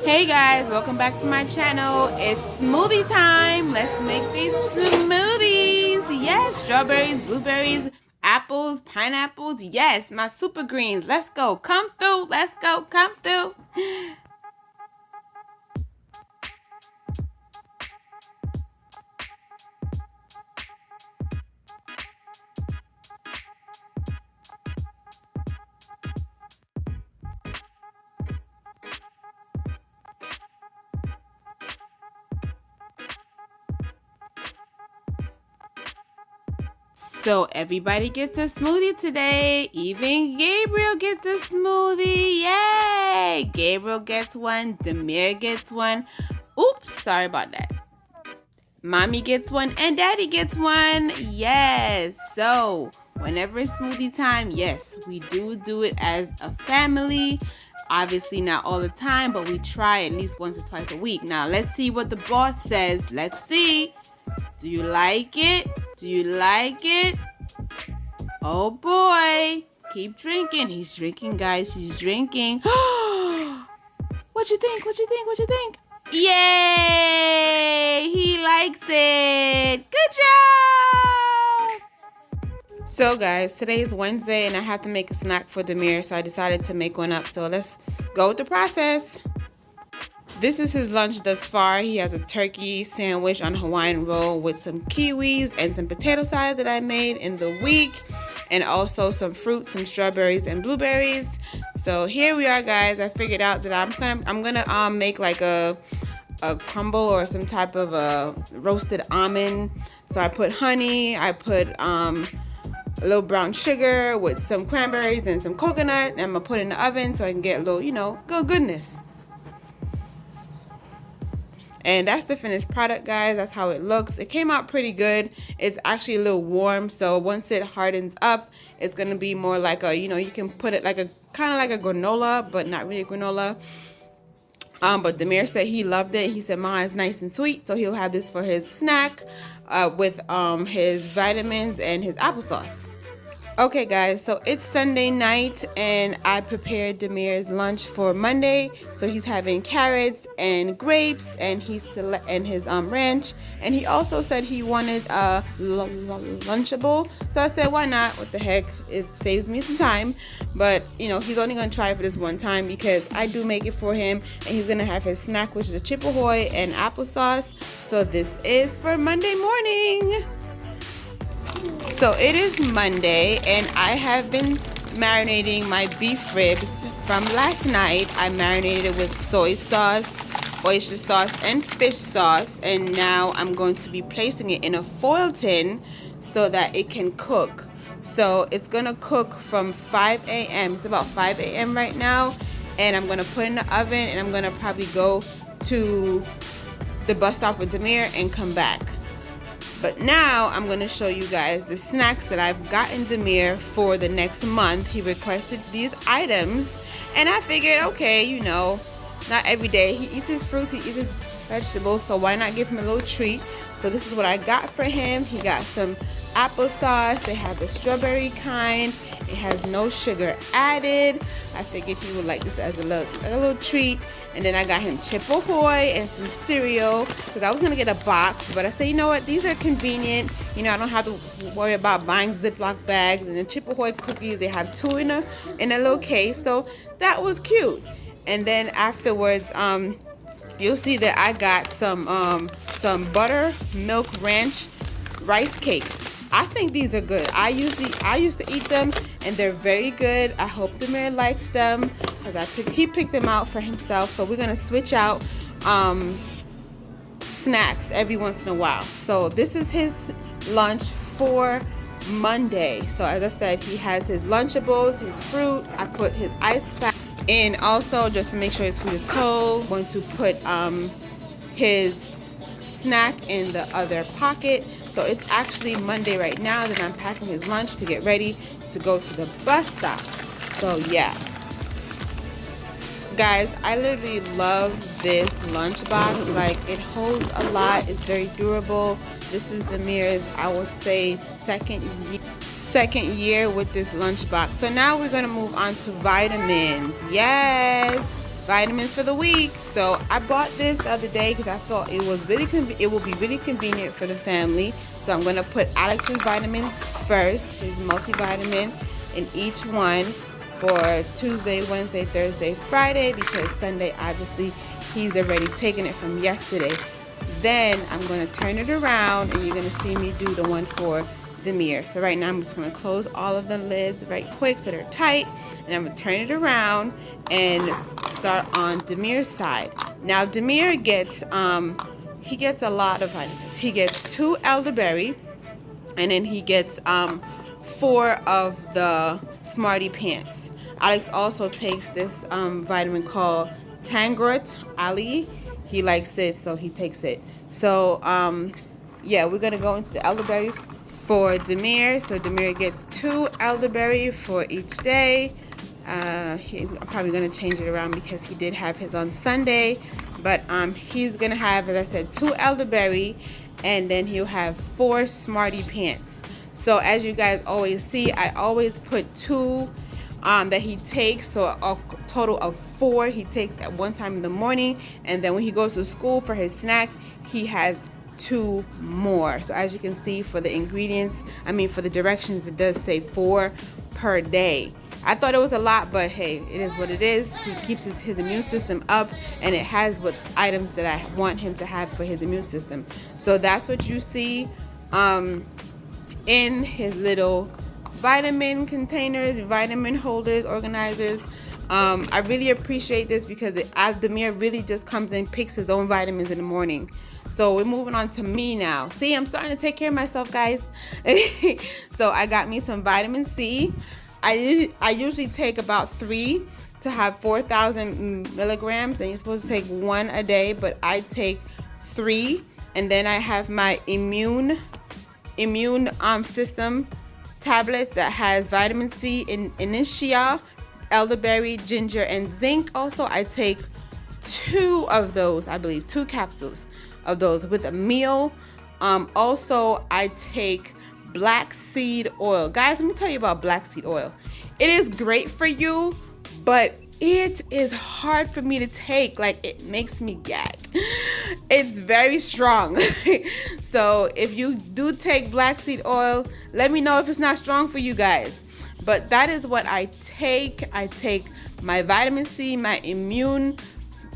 Hey guys, welcome back to my channel. It's smoothie time. Let's make these smoothies. Yes, strawberries, blueberries, apples, pineapples. Yes, my super greens. Let's go. Come through. Let's go. Come through. So everybody gets a smoothie today. Even Gabriel gets a smoothie. Yay! Gabriel gets one. Demir gets one. Oops, sorry about that. Mommy gets one and Daddy gets one. Yes. So whenever it's smoothie time, yes, we do it as a family. Obviously not all the time, but we try at least once or twice a week. Now let's see what the boss says. Let's see. Do you like it? Do you like it? Oh boy. Keep drinking. He's drinking, guys. He's drinking. What you think? What you think? What you think? Yay! He likes it. Good job! So guys, today is Wednesday and I have to make a snack for Demir, so I decided to make one up. So let's go with the process. This is his lunch thus far. He has a turkey sandwich on Hawaiian roll with some kiwis and some potato salad that I made in the week, and also some fruit, some strawberries and blueberries. So here we are, guys. I figured out that I'm gonna make like a crumble or some type of a roasted almond. So I put honey, I put a little brown sugar with some cranberries and some coconut, and I'm gonna put it in the oven so I can get a little, good goodness. And that's the finished product, guys. That's how it looks. It came out pretty good. It's actually a little warm, so once it hardens up, it's gonna be more like a, you can put it like a kind of like a granola, but not really a granola. But Demir said he loved it. He said, "Ma, it's nice and sweet," so he'll have this for his snack with his vitamins and his applesauce. Okay guys, so it's Sunday night and I prepared Demir's lunch for Monday. So he's having carrots and grapes and his ranch, and he also said he wanted a Lunchable. So I said, why not? What the heck, it saves me some time. But he's only gonna try it for this one time because I do make it for him, and he's gonna have his snack, which is a chip ahoy and applesauce. So this is for Monday morning. So it is Monday and I have been marinating my beef ribs from last night. I marinated it with soy sauce, oyster sauce, and fish sauce, and now I'm going to be placing it in a foil tin so that it can cook. So it's gonna cook from 5 a.m. It's about 5 a.m. right now, and I'm gonna put it in the oven, and I'm gonna probably go to the bus stop with Demir and come back. But now I'm going to show you guys the snacks that I've gotten Demir for the next month. He requested these items, and I figured, okay, not every day. He eats his fruits, he eats his vegetables, so why not give him a little treat? So this is what I got for him. He got some applesauce. They have the strawberry kind. It has no sugar added. I figured he would like this as a little treat. And then I got him chip ahoy and some cereal because I was gonna get a box, but I said, you know what, these are convenient. I don't have to worry about buying Ziploc bags. And the chip ahoy cookies, they have 2 in a little case, so that was cute. And then afterwards, you'll see that I got some buttermilk ranch rice cakes. I think these are good. I used to eat them, and they're very good. I hope Demir likes them because he picked them out for himself. So we're gonna switch out snacks every once in a while. So this is his lunch for Monday. So as I said, he has his Lunchables, his fruit. I put his ice pack in also just to make sure his food is cold. I'm going to put his snack in the other pocket. So it's actually Monday right now that I'm packing his lunch to get ready to go to the bus stop. So yeah. Guys, I literally love this lunchbox. Like, it holds a lot. It's very durable. This is Demir's, I would say, second year with this lunchbox. So now we're gonna move on to vitamins. Yes. vitamins for the week. So I bought this the other day because I thought it was really it will be really convenient for the family. So I'm gonna put Alex's vitamins first, his multivitamin in each one for Tuesday, Wednesday, Thursday, Friday, because Sunday obviously he's already taken it from yesterday. Then I'm gonna turn it around and you're gonna see me do the one for Demir. So right now I'm just gonna close all of the lids right quick so they're tight, and I'm gonna turn it around and start on Demir's side. Now Demir gets he gets a lot of vitamins. He gets 2 elderberry, and then he gets 4 of the Smarty Pants. Alex also takes this vitamin called Tangrot Ali. He likes it, so he takes it. So yeah, we're gonna go into the elderberry for Demir. So Demir gets 2 elderberry for each day. He's probably gonna change it around because he did have his on Sunday, but he's gonna have, as I said, 2 elderberry, and then he'll have 4 Smarty Pants. So as you guys always see, I always put 2 that he takes, so a total of 4 he takes at one time in the morning, and then when he goes to school for his snack, he has 2 more. So as you can see, for the ingredients, for the directions, it does say 4 per day. I thought it was a lot, but hey, it is what it is. He keeps his immune system up, and it has what items that I want him to have for his immune system. So that's what you see in his little vitamin containers, vitamin holders, organizers. I really appreciate this because Demir really just comes and picks his own vitamins in the morning. So we're moving on to me now. See, I'm starting to take care of myself, guys. So I got me some vitamin C. I usually take about 3 to have 4,000 milligrams, and you're supposed to take 1 a day, but I take 3. And then I have my immune system tablets that has vitamin C, Initia, elderberry, ginger, and zinc. Also, I take 2 of those, I believe, 2 capsules of those with a meal. Also, I take black seed oil. Guys, let me tell you about black seed oil. It is great for you, but it is hard for me to take. Like, it makes me gag. It's very strong. So if you do take black seed oil, let me know if it's not strong for you guys. But that is what I take. I take my vitamin C, my immune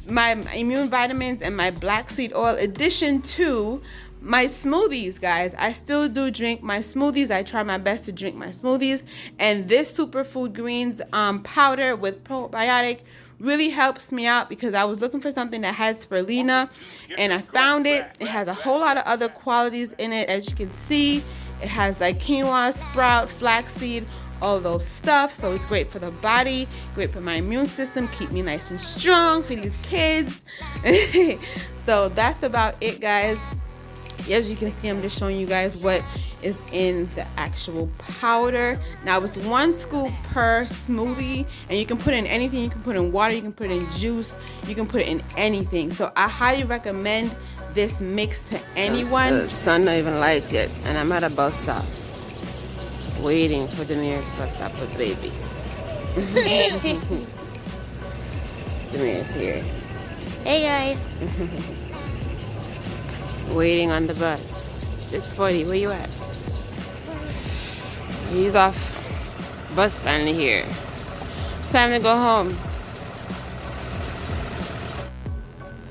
vitamins, and my black seed oil, addition to my smoothies, guys. I still do drink my smoothies. I try my best to drink my smoothies, and this superfood greens powder with probiotic really helps me out because I was looking for something that had spirulina, and I found it. It has a whole lot of other qualities in it. As you can see, it has like quinoa, sprout, flaxseed, all those stuff. So it's great for the body, great for my immune system, keep me nice and strong for these kids. So that's about it, guys. As you can see, I'm just showing you guys what is in the actual powder. Now it's 1 scoop per smoothie, and you can put in anything. You can put in water, you can put in juice, you can put it in anything. So I highly recommend this mix to anyone. The sun not even light yet, and I'm at a bus stop waiting for Demir's bus stop with baby. Demir's here. Hey guys. Waiting on the bus. 6:40. Where you at? He's off. Bus finally here. Time to go home.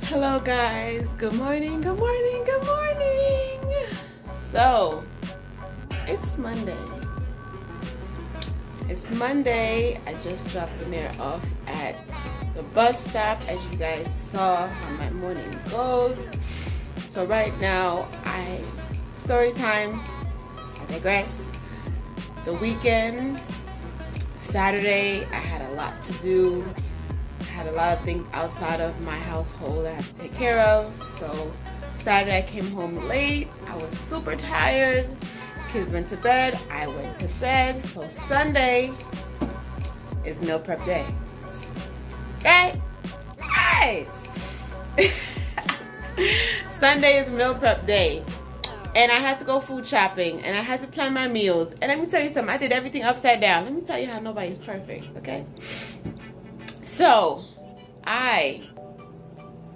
Hello guys. Good morning. Good morning. Good morning. So it's Monday. It's Monday. I just dropped the mirror off at the bus stop, as you guys saw how my morning goes. So right now, story time. I digress. The weekend, Saturday, I had a lot to do. I had a lot of things outside of my household I had to take care of. So Saturday, I came home late. I was super tired. Kids went to bed. I went to bed. So Sunday is meal prep day. Right? Right! Sunday is meal prep day, and I had to go food shopping, and I had to plan my meals. And let me tell you something, I did everything upside down. Let me tell you how nobody's perfect, okay? So I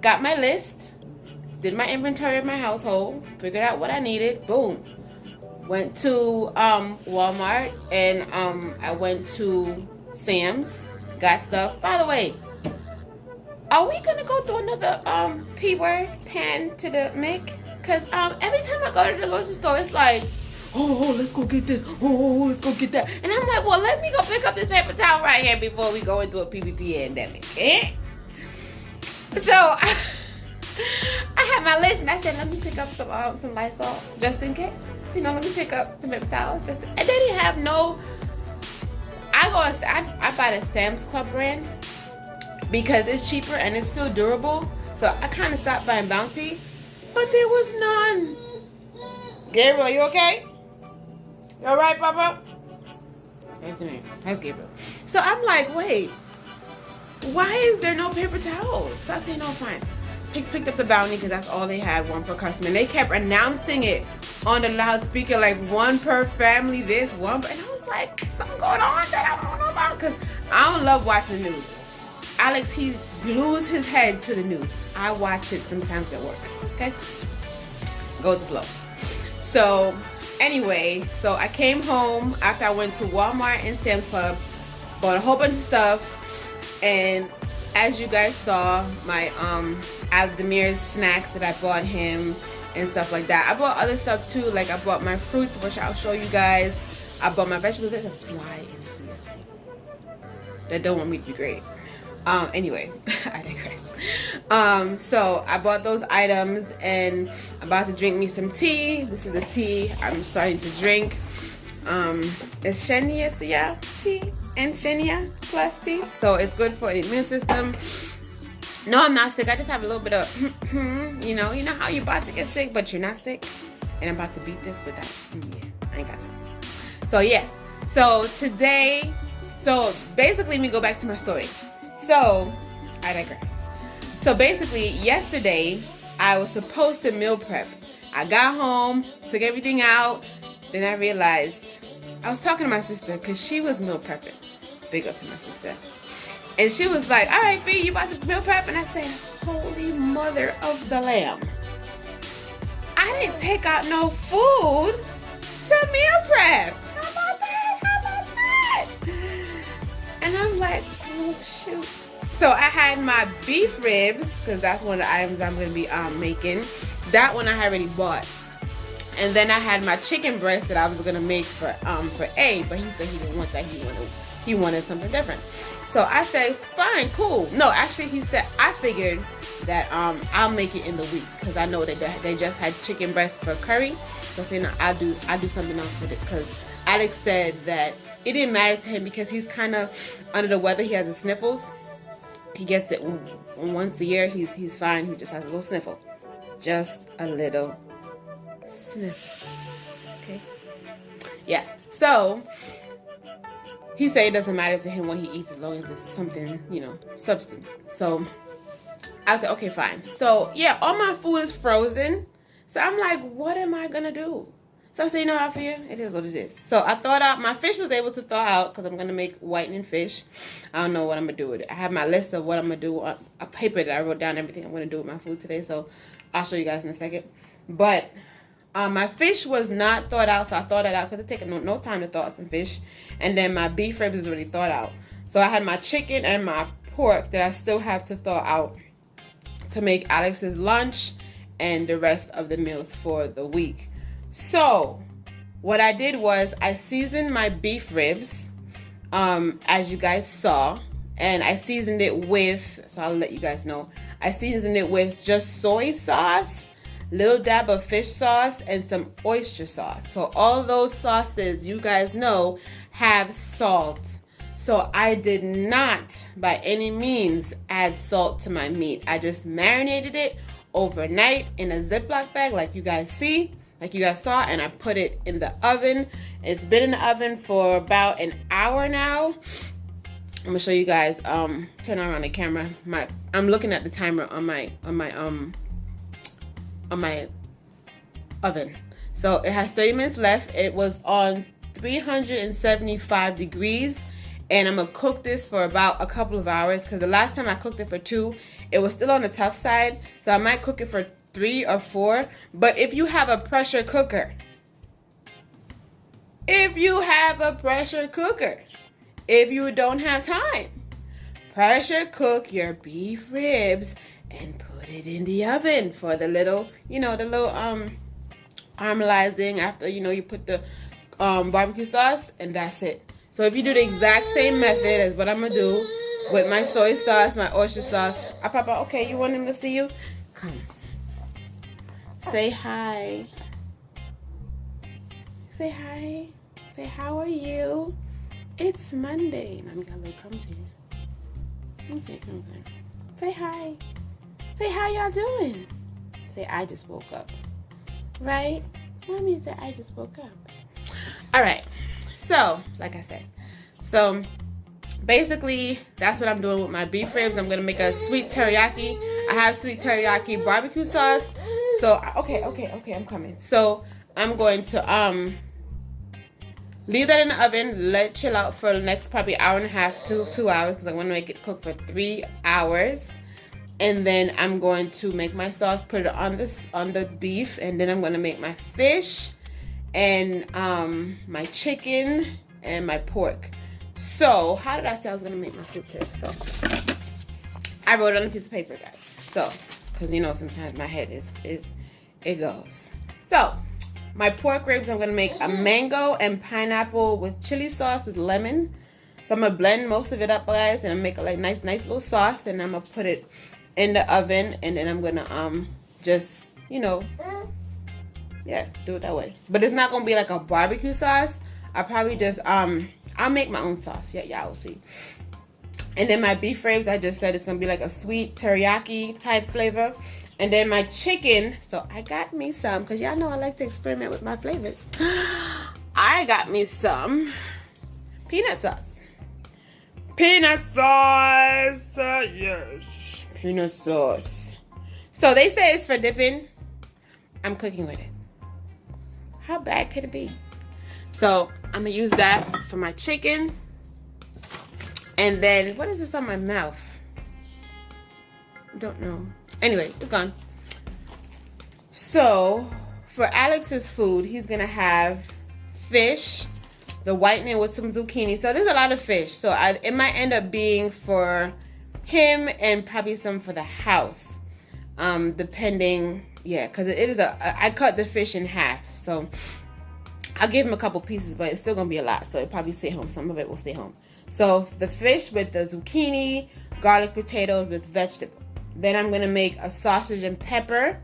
got my list, did my inventory of my household, figured out what I needed, boom. Went to Walmart, and I went to Sam's, got stuff. By the way, are we gonna go through another P word pan to the Mick? Cause every time I go to the grocery store, it's like, oh, let's go get this. Oh, let's go get that. And I'm like, well, let me go pick up this paper towel right here before we go into a PPP pandemic. Eh? So I had my list, and I said, let me pick up some Lysol just in case. You know, let me pick up some paper towels just. And they didn't have no. I buy the Sam's Club brand because it's cheaper and it's still durable. So I kind of stopped buying Bounty, but there was none. Gabriel, you okay? You all right, Papa? That's the name. That's Gabriel. So I'm like, wait, why is there no paper towels? So I said, no, fine. Picked up the Bounty because that's all they had, one per customer. And they kept announcing it on the loudspeaker, like one per family, this, one per, and I was like, something going on that I don't know about, because I don't love watching the news. Alex, he glues his head to the news. I watch it sometimes at work, okay? Go with the flow. So, anyway, so I came home after I went to Walmart and Sam's Club, bought a whole bunch of stuff, and as you guys saw, my Aldemir's snacks that I bought him and stuff like that. I bought other stuff too, like I bought my fruits, which I'll show you guys. I bought my vegetables. There's a fly in here that don't want me to be great. Anyway, I digress. So I bought those items, and I'm about to drink me some tea. This is the tea I'm starting to drink. It's Shenia tea and Shenia plus tea. So it's good for the immune system. No, I'm not sick. I just have a little bit of, you know how you're about to get sick, but you're not sick. And I'm about to beat this with that. Yeah, I ain't got it. So yeah. So today, basically, let me go back to my story. So, I digress. So basically, yesterday, I was supposed to meal prep. I got home, took everything out, then I realized, I was talking to my sister, because she was meal prepping. Big up to my sister. And she was like, all right, Fee, you about to meal prep? And I said, holy mother of the lamb. I didn't take out no food to meal prep. How about that? And I'm like, oh, shoot. So I had my beef ribs, because that's one of the items I'm going to be making. That one I had already bought. And then I had my chicken breast that I was going to make for A, but he said he didn't want that. He wanted something different. So I said, fine, cool. No, actually, he said, I figured that I'll make it in the week, because I know that they just had chicken breast for curry. So I said, no, I'll do something else with it, because Alex said that it didn't matter to him because he's kind of under the weather. He has the sniffles. He gets it once a year. He's fine. He just has a little sniffle. Just a little sniffle. Okay? Yeah. So he said it doesn't matter to him what he eats as long as it's something, substance. So I said, okay, fine. So yeah, all my food is frozen. So I'm like, what am I gonna do? So I said, you know what, Alfia? It is what it is. So I thawed out. My fish was able to thaw out because I'm going to make whitening fish. I don't know what I'm going to do with it. I have my list of what I'm going to do on a paper that I wrote down everything I'm going to do with my food today. So I'll show you guys in a second. But my fish was not thawed out, so I thawed it out because it takes no time to thaw out some fish. And then my beef ribs is already thawed out. So I had my chicken and my pork that I still have to thaw out to make Alex's lunch and the rest of the meals for the week. So, what I did was I seasoned my beef ribs, as you guys saw, and I seasoned it with, so I'll let you guys know, I seasoned it with just soy sauce, little dab of fish sauce, and some oyster sauce. So, all those sauces, you guys know, have salt. So, I did not, by any means, add salt to my meat. I just marinated it overnight in a Ziploc bag, like you guys saw, and I put it in the oven. It's been in the oven for about an hour now. I'm gonna show you guys. Turn around the camera. I'm looking at the timer on my oven. So it has 30 minutes left. It was on 375 degrees, And I'm gonna cook this for about a couple of hours, because the last time I cooked it for 2, it was still on the tough side. So I might cook it for 3 or 4. But if you have a pressure cooker, if you don't have time, pressure cook your beef ribs and put it in the oven for the little, caramelizing after, you put the barbecue sauce, and that's it. So if you do the exact same method as what I'm gonna do with my soy sauce, my oyster sauce. Papa, okay, you want him to see you? Come. Say hi. Say hi. Say, how are you? It's Monday. Mommy got a little crumbs here. Say hi. Say, how y'all doing? Say, I just woke up. Right? Mommy said, I just woke up. All right. So, like I said. So, basically, that's what I'm doing with my beef ribs. I'm going to make a sweet teriyaki. I have sweet teriyaki barbecue sauce. So, okay, I'm coming. So, I'm going to leave that in the oven, let it chill out for the next probably hour and a half to 2 hours, because I want to make it cook for 3 hours. And then I'm going to make my sauce, put it on the beef, and then I'm going to make my fish and my chicken and my pork. So, how did I say I was going to make my food today? So, I wrote it on a piece of paper, guys. So, because sometimes my head it goes. So, my pork ribs, I'm going to make a mango and pineapple with chili sauce with lemon. So, I'm going to blend most of it up, guys, and I'm make a nice little sauce, and I'm going to put it in the oven, and then I'm going to just, do it that way. But it's not going to be like a barbecue sauce. I'll probably just, I'll make my own sauce. Yeah, y'all will see. And then my beef ribs, I just said it's going to be like a sweet teriyaki type flavor. And then my chicken, so I got me some, because y'all know I like to experiment with my flavors. I got me some peanut sauce. Peanut sauce, yes. Peanut sauce. So they say it's for dipping. I'm cooking with it. How bad could it be? So I'm gonna use that for my chicken. And then, what is this on my mouth? I don't know. Anyway, it's gone. So for Alex's food, he's gonna have fish, the whitening with some zucchini. So there's a lot of fish. So it might end up being for him and probably some for the house, depending. Yeah, because it is I cut the fish in half. So I'll give him a couple pieces, but it's still going to be a lot. So it'll probably stay home. Some of it will stay home. So the fish with the zucchini, garlic potatoes with vegetable. Then I'm going to make a sausage and pepper.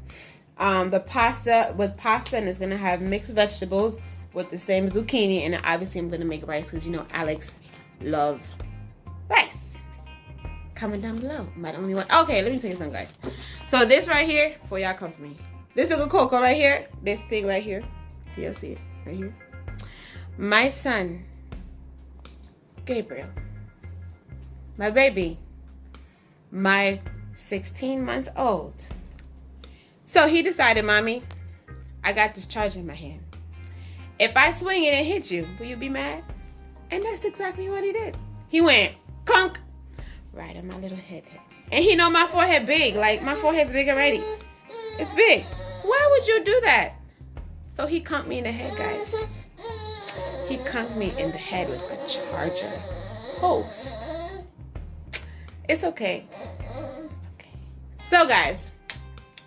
The pasta with pasta, and it's going to have mixed vegetables with the same zucchini. And obviously I'm going to make rice because, Alex loves rice. Comment down below. I'm the only one. Okay, let me tell you something, guys. So this right here, before y'all come for me. This little cocoa right here. This thing right here. Do y'all see it? Right here. My son, Gabriel, my baby, my 16-month-old. So he decided, Mommy, I got this charger in my hand. If I swing it and hit you, will you be mad? And that's exactly what he did. He went, conk, right on my little head. And he know my forehead big. Like, my forehead's big already. It's big. Why would you do that? So he conked me in the head, guys. He conked me in the head with a charger post. It's okay. It's okay. So, guys,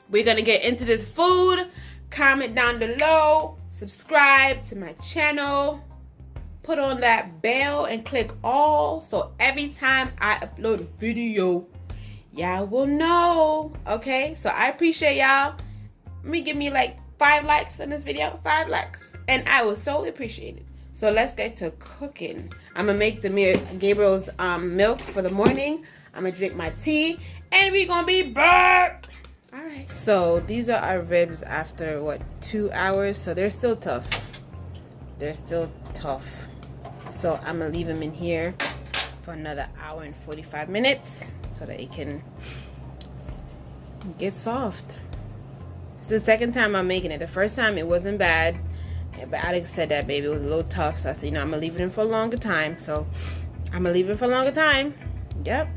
we're going to get into this food. Comment down below. Subscribe to my channel. Put on that bell and click all. So every time I upload a video, y'all will know. Okay? So I appreciate y'all. Give me like 5 likes on this video. 5 likes. And I will so appreciate it. So let's get to cooking. I'm going to make Gabriel's milk for the morning. I'm going to drink my tea. And we're going to be back. All right. So these are our ribs after, 2 hours? So they're still tough. They're still tough. So I'm going to leave them in here for another hour and 45 minutes so that it can get soft. It's the second time I'm making it. The first time it wasn't bad. But Alex said that, baby, it was a little tough. So I said, I'm going to leave it in for a longer time. So I'm gonna leave it for a longer time. Yep.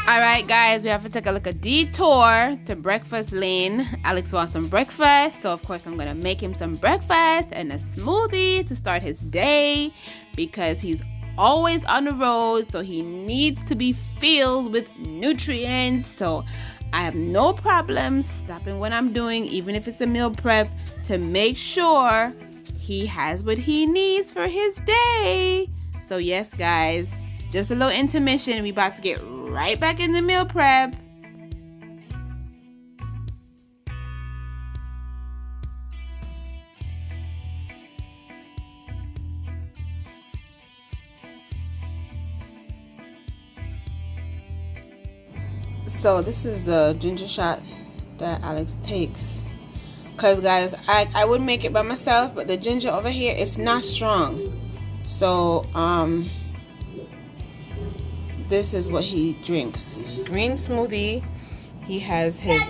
All right, guys, we have to take a detour to Breakfast Lane. Alex wants some breakfast, so of course I'm gonna make him some breakfast and a smoothie to start his day because he's always on the road, so he needs to be filled with nutrients. So I have no problem stopping what I'm doing, even if it's a meal prep, to make sure he has what he needs for his day. So yes, guys, just a little intermission. We about to get right back in the meal prep. So this is the ginger shot that Alex takes. Because guys, I would make it by myself, but the ginger over here is not strong. So this is what he drinks. Green smoothie. He has his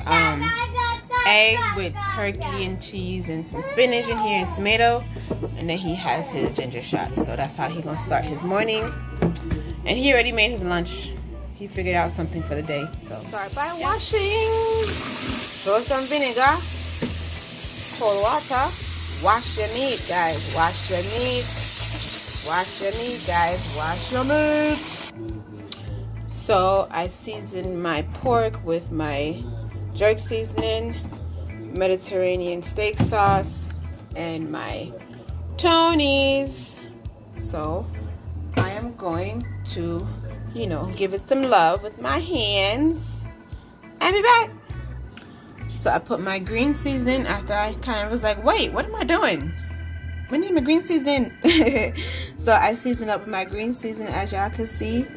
egg with turkey and cheese and some spinach in here and tomato. And then he has his ginger shot. So that's how he's gonna start his morning. And he already made his lunch. He figured out something for the day. So start by washing. Throw some vinegar, cold water. Wash your meat, guys. Wash your meat. Wash your meat, guys. Wash your meat. So I seasoned my pork with my jerk seasoning, Mediterranean steak sauce, and my Tony's. So I am going to, you know, give it some love with my hands and be back. So I put my green seasoning after I kind of was like, wait, what am I doing? We need my green seasoning. So I seasoned up with my green seasoning, as y'all can see.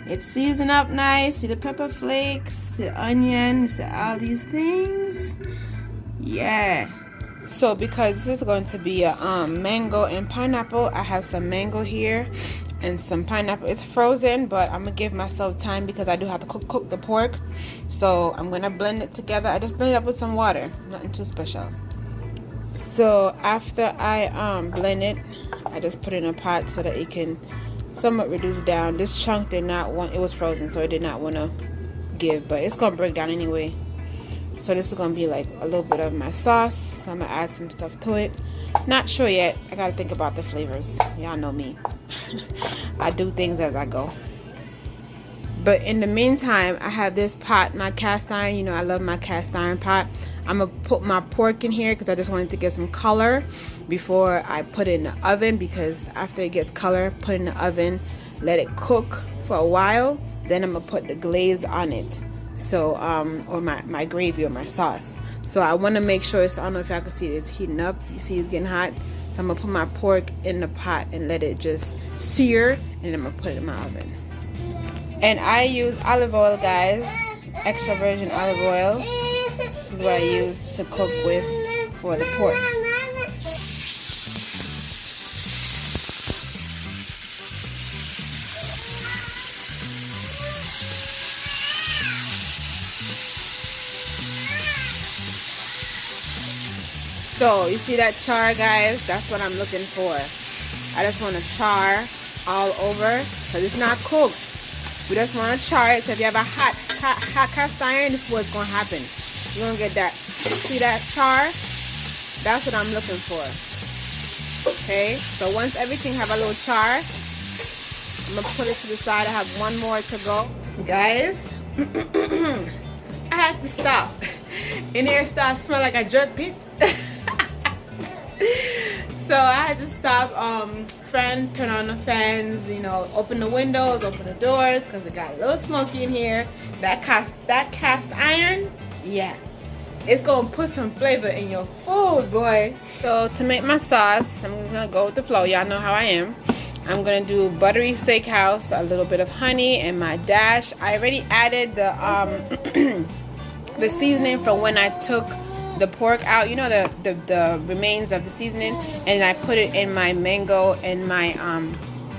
It's seasoned up nice. See the pepper flakes, the onion, see all these things. Yeah. So because this is going to be a mango and pineapple, I have some mango here and some pineapple. It's frozen, but I'm gonna give myself time because I do have to cook the pork. So I'm gonna blend it together. I just blend it up with some water, nothing too special. So after I blend it, I just put it in a pot so that it can somewhat reduce down. This chunk did not want, it was frozen, so it did not want to give, but it's gonna break down anyway. So this is gonna be like a little bit of my sauce, so I'm gonna add some stuff to it. Not sure yet. I gotta think about the flavors. Y'all know me. I do things as I go. But in the meantime, I have this pot, my cast iron. You know, I love my cast iron pot. I'm gonna put my pork in here because I just wanted to get some color before I put it in the oven, because after it gets color, put it in the oven, let it cook for a while. Then I'm gonna put the glaze on it. So, or my gravy or my sauce. So I want to make sure, I don't know if y'all can see it, it's heating up. You see it's getting hot. So I'm gonna put my pork in the pot and let it just sear, and then I'm gonna put it in my oven. And I use olive oil, guys, extra virgin olive oil. This is what I use to cook with for the pork. So you see that char, guys? That's what I'm looking for. I just want to char all over because it's not cooked. We just want to char it. So if you have a hot cast iron, this is what's going to happen. You're going to get that. See that char? That's what I'm looking for. Okay, so once everything have a little char, I'm going to put it to the side. I have one more to go. Guys, I had to stop. In here starts to smell like a jerk pit. So I had to stop, turn on the fans, you know, open the windows, open the doors, because it got a little smoky in here. That cast iron, yeah, it's gonna put some flavor in your food, boy. So to make my sauce, I'm gonna go with the flow. Y'all know how I am. I'm gonna do buttery steakhouse, a little bit of honey, and my dash. I already added the the seasoning from when I took the pork out, you know, the remains of the seasoning, and I put it in my mango and my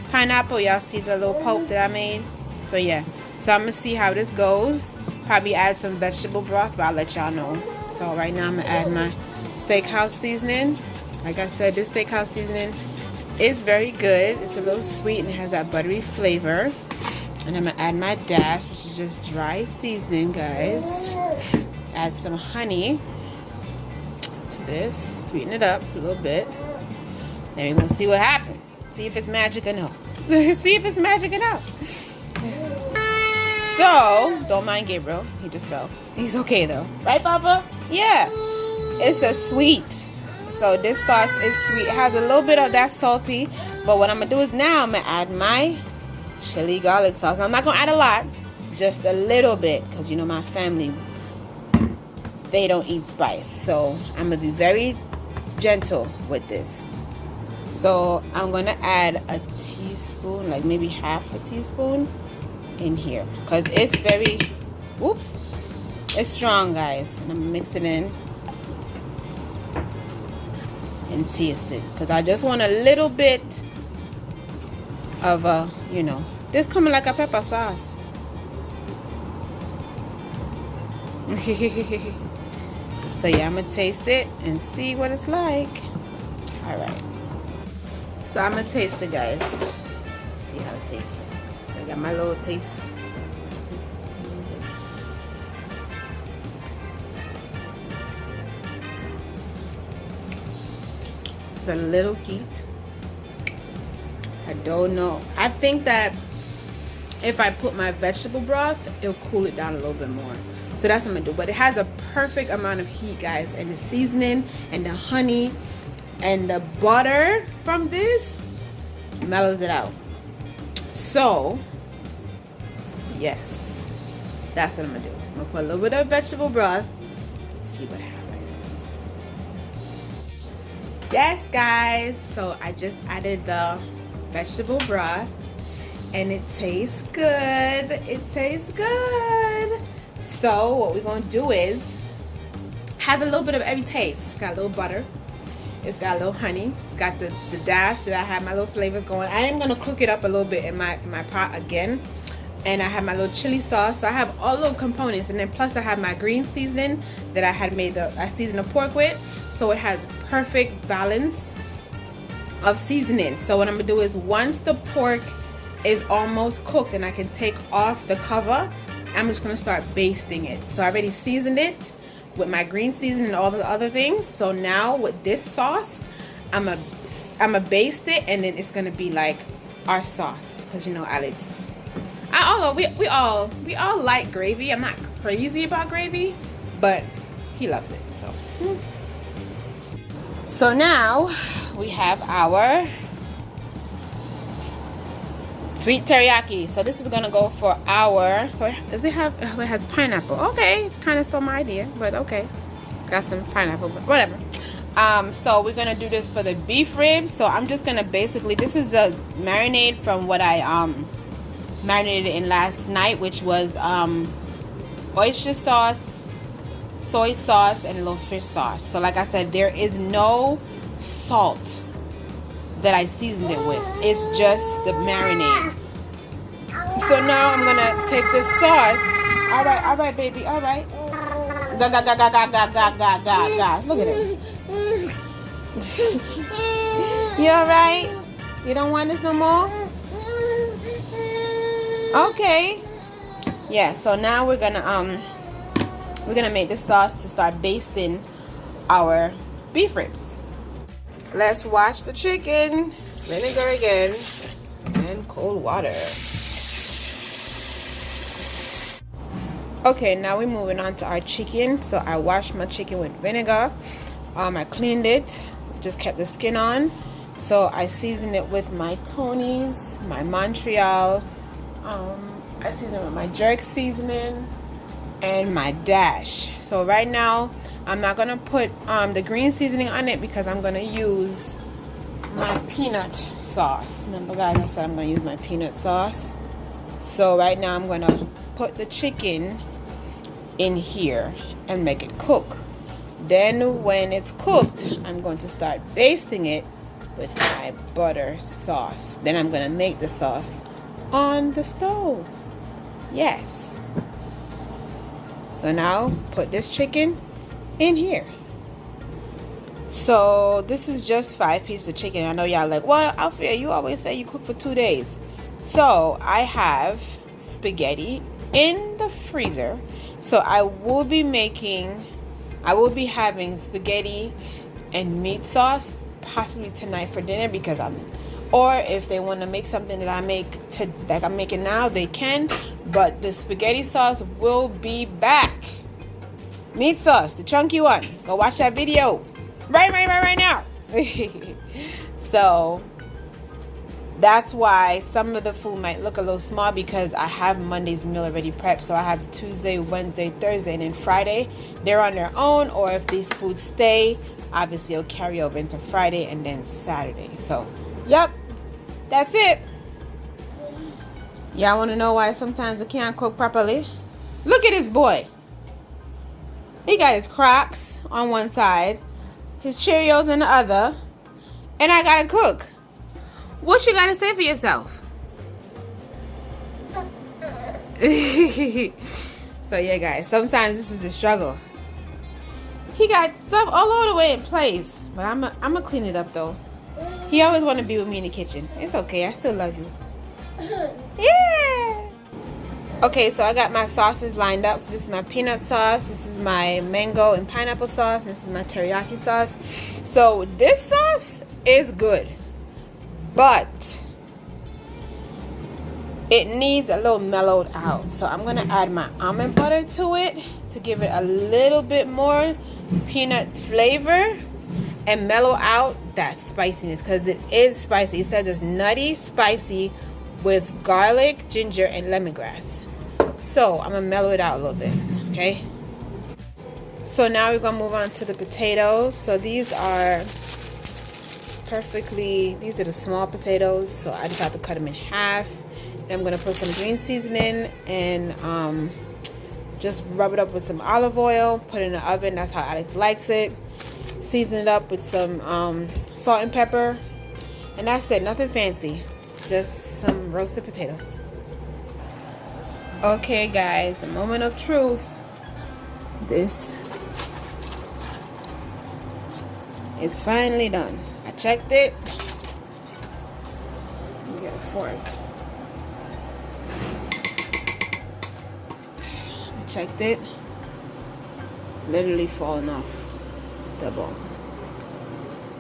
pineapple. Y'all see the little pulp that I made? So yeah, so I'm gonna see how this goes. Probably add some vegetable broth, but I'll let y'all know. So right now I'm gonna add my steakhouse seasoning. Like I said, this steakhouse seasoning It's very good. It's a little sweet and it has that buttery flavor. And I'm gonna add my dash, which is just dry seasoning, guys. Add some honey to this, sweeten it up a little bit. Then we're gonna see what happens. See if it's magic or no. See if it's magic or no. So, don't mind Gabriel. He just fell. He's okay though. Right, Papa? Yeah. It's a sweet. So this sauce is sweet. It has a little bit of that salty. But what I'm gonna do is now I'm gonna add my chili garlic sauce. Now, I'm not gonna add a lot, just a little bit, because you know my family, they don't eat spice. So I'm gonna be very gentle with this. So I'm gonna add a teaspoon, like maybe half a teaspoon in here, because it's very, whoops, it's strong, guys. And I'm gonna mix it in and taste it, because I just want a little bit of a, you know, this coming like a pepper sauce. So yeah, I'm gonna taste it and see what it's like. All right, so I'm gonna taste it, guys. See how it tastes. I got my little taste. It's a little heat. I don't know. I think that if I put my vegetable broth, it'll cool it down a little bit more. So that's what I'm gonna do. But it has a perfect amount of heat, guys. And the seasoning and the honey and the butter from this mellows it out. So, yes, that's what I'm gonna do. I'm gonna put a little bit of vegetable broth. See what happens. Yes, guys. So I just added the vegetable broth. And it tastes good. It tastes good. So what we're gonna do is have a little bit of every taste. It's got a little butter. It's got a little honey. It's got the dash that I have my little flavors going. I am gonna cook it up a little bit in my pot again. And I have my little chili sauce. So I have all little components. And then plus I have my green seasoning that I had made I seasoned the pork with. So it has perfect balance of seasoning. So what I'm gonna do is once the pork is almost cooked and I can take off the cover, I'm just gonna start basting it. So I already seasoned it with my green seasoning and all the other things. So now with this sauce, I'm a baste it, and then it's gonna be like our sauce. Cause you know Alex, we all like gravy. I'm not crazy about gravy, but he loves it. So now we have our sweet teriyaki. So this is gonna go for our, so does it have, it has pineapple. Okay, kind of stole my idea, but okay, got some pineapple, but whatever. So we're gonna do this for the beef ribs. So I'm just gonna basically, this is the marinade from what I marinated in last night, which was oyster sauce, soy sauce, and a little fish sauce. So like I said, there is no salt that I seasoned it with. It's just the marinade. So now I'm gonna take this sauce. All right, baby. All right. Ga ga ga ga ga ga ga ga ga ga. Look at it. You all right? You don't want this no more? Okay. Yeah. So now we're gonna make the sauce to start basting our beef ribs. Let's wash the chicken. Vinegar again. And cold water. Okay, now we're moving on to our chicken. So I washed my chicken with vinegar. I cleaned it. Just kept the skin on. So I seasoned it with my Tony's, my Montreal. I seasoned it with my jerk seasoning and my dash. So right now I'm not gonna put the green seasoning on it because I'm gonna use my peanut sauce. Remember, guys, I said I'm gonna use my peanut sauce. So right now I'm gonna put the chicken in here and make it cook. Then when it's cooked, I'm going to start basting it with my butter sauce. Then I'm gonna make the sauce on the stove. Yes. So now put this chicken in here. So this is just 5 pieces of chicken. I know y'all like, well, Alfia, you always say you cook for 2 days. So I have spaghetti in the freezer. So I will be having spaghetti and meat sauce possibly tonight for dinner, because or if they want to make something that I'm making now, they can. But the spaghetti sauce will be back. Meat sauce, the chunky one. Go watch that video right now. So that's why some of the food might look a little small, because I have Monday's meal already prepped. So I have Tuesday, Wednesday, Thursday, and then Friday they're on their own. Or if these foods stay, obviously it'll carry over into Friday and then Saturday. So yep, that's it. Y'all want to know why sometimes we can't cook properly? Look at this boy. He got his Crocs on one side, his Cheerios on the other, and I gotta cook. What you gotta say for yourself? So yeah, guys, sometimes this is a struggle. He got stuff all over the way in place, but I'm gonna clean it up though. He always want to be with me in the kitchen. It's okay, I still love you. Yeah. Okay, so I got my sauces lined up. So this is my peanut sauce, this is my mango and pineapple sauce, and this is my teriyaki sauce. So this sauce is good, but it needs a little mellowed out. So I'm gonna add my almond butter to it to give it a little bit more peanut flavor and mellow out that spiciness, because it is spicy. It says it's nutty spicy with garlic, ginger, and lemongrass. So I'm gonna mellow it out a little bit, okay? So now we're gonna move on to the potatoes. So these are the small potatoes, so I just have to cut them in half. And I'm gonna put some green seasoning and just rub it up with some olive oil, put it in the oven. That's how Alex likes it. Season it up with some salt and pepper, and that's it. Nothing fancy, just some roasted potatoes. Okay guys, the moment of truth. This is finally done. I checked it. Let me get a fork. I checked it. Literally falling off the bone.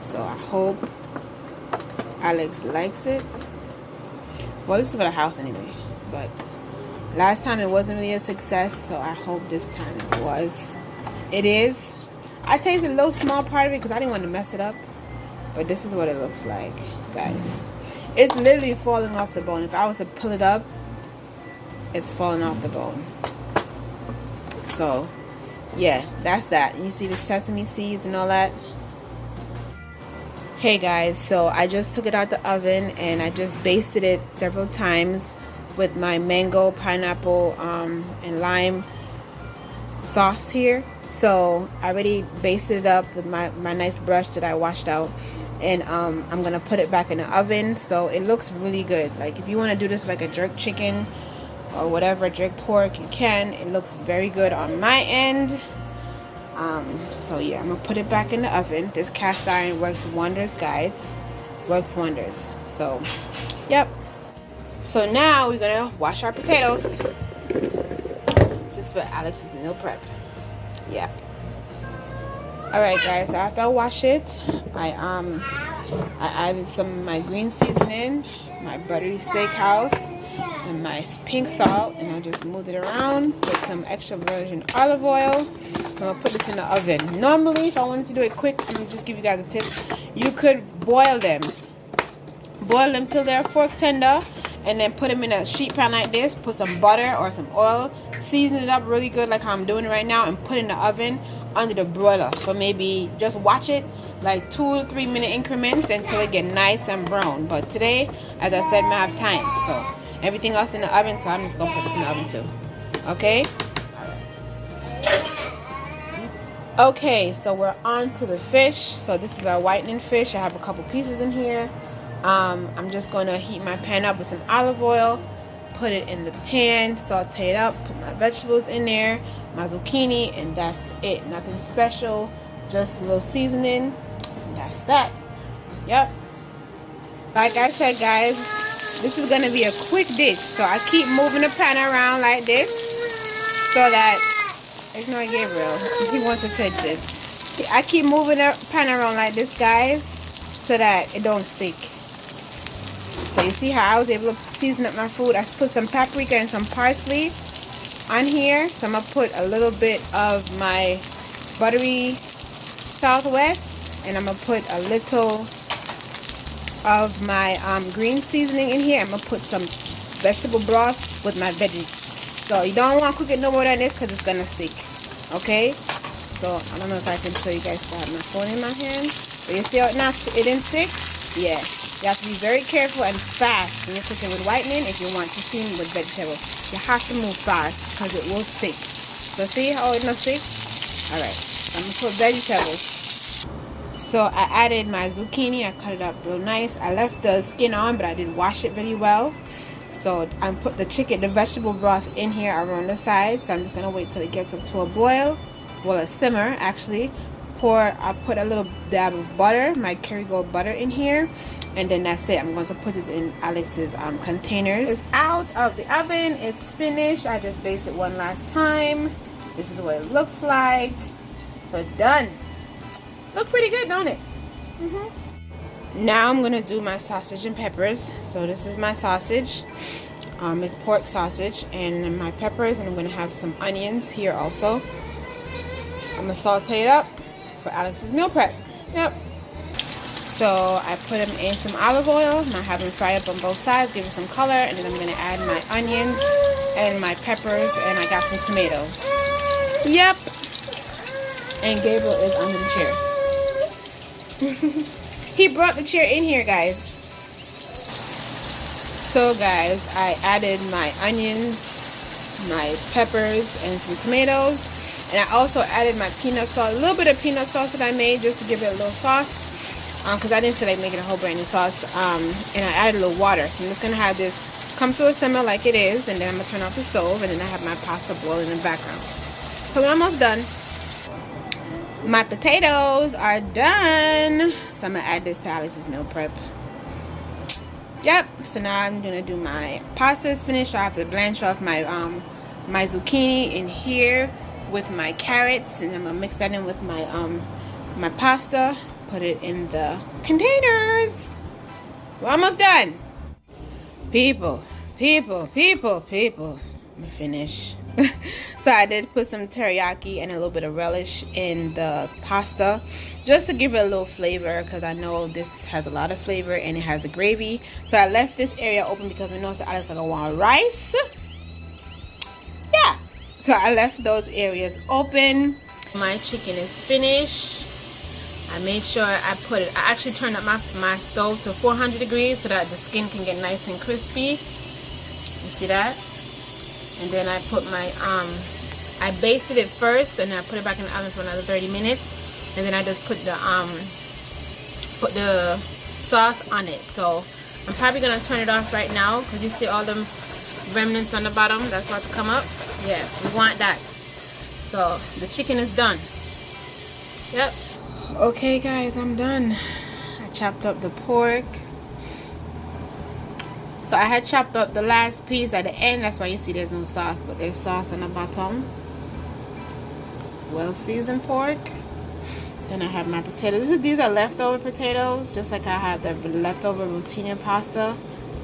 So I hope Alex likes it. Well, this is for the house anyway, but last time it wasn't really a success, so I hope this time it was. It is. I tasted a little small part of it because I didn't want to mess it up, but this is what it looks like, guys. It's literally falling off the bone. If I was to pull it up, it's falling off the bone. So yeah, that's that. You see the sesame seeds and all that. Hey guys, so I just took it out the oven and I just basted it several times with my mango, pineapple, and lime sauce here. So I already basted it up with my nice brush that I washed out, and I'm gonna put it back in the oven. So it looks really good. Like if you want to do this like a jerk chicken or whatever, jerk pork, you can. It looks very good on my end. So yeah, I'm gonna put it back in the oven. This cast iron works wonders, guys. Works wonders. So yep. So now we're gonna wash our potatoes. This is for Alex's meal prep. Yeah. Alright guys, so after I wash it, I added some of my green seasoning, my buttery steakhouse, and my pink salt, and I just moved it around with some extra virgin olive oil. I'm gonna put this in the oven. Normally, if I wanted to do it quick, I'm gonna just give you guys a tip. You could boil them till they're fork tender, and then put them in a sheet pan like this. Put some butter or some oil, season it up really good like how I'm doing it right now, and put it in the oven under the broiler. So maybe just watch it like 2 to 3 minute increments until it get nice and brown. But today, as I said, I have time, so everything else in the oven, so I'm just gonna put this in the oven too. Okay? Okay, so we're on to the fish. So this is our whitening fish. I have a couple pieces in here. I'm just gonna heat my pan up with some olive oil, put it in the pan, saute it up, put my vegetables in there, my zucchini, and that's it. Nothing special, just a little seasoning, that's that. Yep. Like I said, guys, this is gonna be a quick dish. So I keep moving the pan around like this so that ignore Gabriel. He wants to touch this. I keep moving the pan around like this, guys, so that it don't stick. So you see how I was able to season up my food. I put some paprika and some parsley on here. So I'm gonna put a little bit of my buttery Southwest, and I'm gonna put a little of my green seasoning in here. I'm gonna put some vegetable broth with my veggies. So you don't want to cook it no more than this because it's gonna stick. Okay, so I don't know if I can show you guys. I have my phone in my hand, but you see how it didn't stick. Yeah, you have to be very careful and fast when you're cooking with whitening. If you want to season with vegetables, you have to move fast because it will stick. So see how it not stick. All right, I'm gonna put vegetables. So I added my zucchini. I cut it up real nice. I left the skin on, but I didn't wash it really well. So I put the vegetable broth in here around the side. So I'm just gonna wait till it gets up to a boil, well, a simmer actually. I put a little dab of butter, my Kerrygold butter in here, and then that's it. I'm going to put it in Alex's containers. It's out of the oven. It's finished. I just basted it one last time. This is what it looks like. So it's done. Look pretty good, don't it? Now I'm gonna do my sausage and peppers. So this is my sausage. It's pork sausage and my peppers, and I'm gonna have some onions here also. I'm gonna saute it up for Alex's meal prep. Yep. So I put them in some olive oil and I have them fry up on both sides, give it some color, and then I'm gonna add my onions and my peppers, and I got some tomatoes. Yep. And Gabriel is under the chair. He brought the chair in here, guys. So guys, I added my onions, my peppers, and some tomatoes. And I also added my peanut sauce, a little bit of peanut sauce that I made just to give it a little sauce. Because I didn't feel like making a whole brand new sauce. And I added a little water. So I'm just going to have this come to a simmer like it is. And then I'm going to turn off the stove. And then I have my pasta boiling in the background. So we're almost done. My potatoes are done. So I'm going to add this to Alex's meal prep. Yep. So now I'm going to do my pasta is finished. I have to blanch off my my zucchini in here with my carrots, and I'm gonna mix that in with my my pasta, put it in the containers. We're almost done. People, I'm gonna finish. So I did put some teriyaki and a little bit of relish in the pasta just to give it a little flavor, because I know this has a lot of flavor and it has a gravy. So I left this area open because we noticed that Alex like I want rice. Yeah. So I left those areas open. My chicken is finished. I made sure I actually turned up my stove to 400 degrees so that the skin can get nice and crispy. You see that? And then I put my, I basted it first and I put it back in the oven for another 30 minutes. And then I just put the sauce on it. So I'm probably going to turn it off right now because you see all them remnants on the bottom that's about to come up. Yeah, we want that. So the chicken is done. Yep. Okay guys, I'm done. I chopped up the pork. So I had chopped up the last piece at the end. That's why you see there's no sauce, but there's sauce on the bottom. Well seasoned pork. Then I have my potatoes. These are leftover potatoes, just like I had the leftover rotini pasta.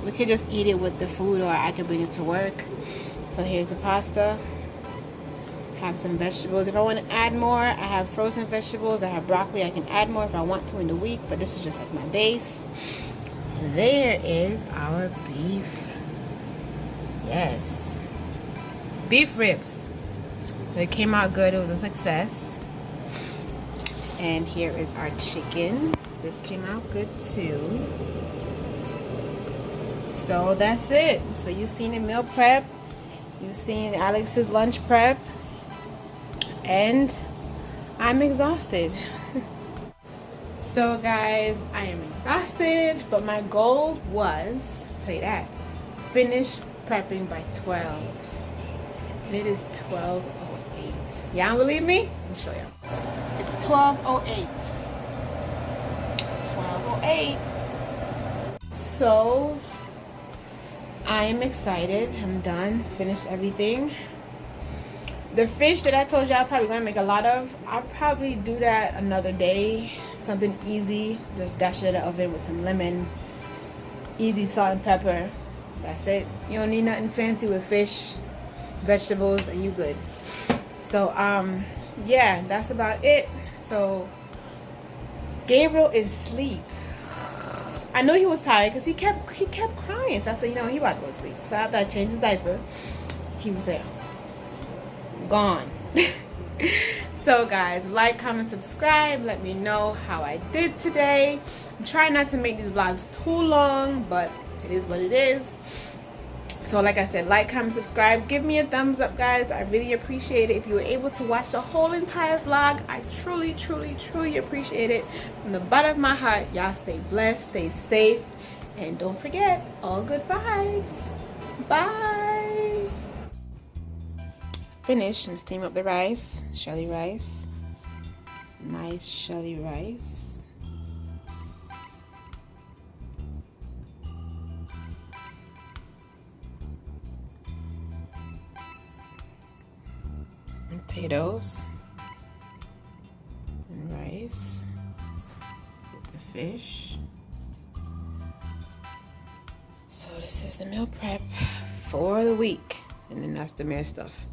We could just eat it with the food, or I could bring it to work. So here's the pasta. Have some vegetables. If I want to add more, I have frozen vegetables. I have broccoli. I can add more if I want to in the week, but this is just like my base. There is our beef. Yes. Beef ribs. So it came out good. It was a success. And here is our chicken. This came out good too. So that's it. So you've seen the meal prep. You've seen Alex's lunch prep. And I'm exhausted. So guys, I am exhausted, but my goal was, I'll tell you that, finish prepping by 12. And it is 12:08. Y'all don't believe me? Let me show you. It's 12:08. 12:08. So I am excited. I'm done. Finished everything. The fish that I told you I'm probably gonna make a lot of, I'll probably do that another day. Something easy. Just dash it in the oven with some lemon. Easy salt and pepper. That's it. You don't need nothing fancy with fish, vegetables, and you good. So yeah, that's about it. So Gabriel is asleep. I know he was tired because he kept crying. So I said, you know, he about to go to sleep. So after I changed his diaper, he was there. Gone. So guys, like, comment, subscribe. Let me know how I did today. I'm trying not to make these vlogs too long, but it is what it is. So like I said, like, comment, subscribe. Give me a thumbs up, guys. I really appreciate it. If you were able to watch the whole entire vlog, I truly, truly, truly appreciate it. From the bottom of my heart, y'all stay blessed, stay safe, and don't forget, all good vibes. Bye. Finished and steam up the rice, shelly rice. Nice shelly rice. Potatoes and rice with the fish. So this is the meal prep for the week, and then that's the mere stuff.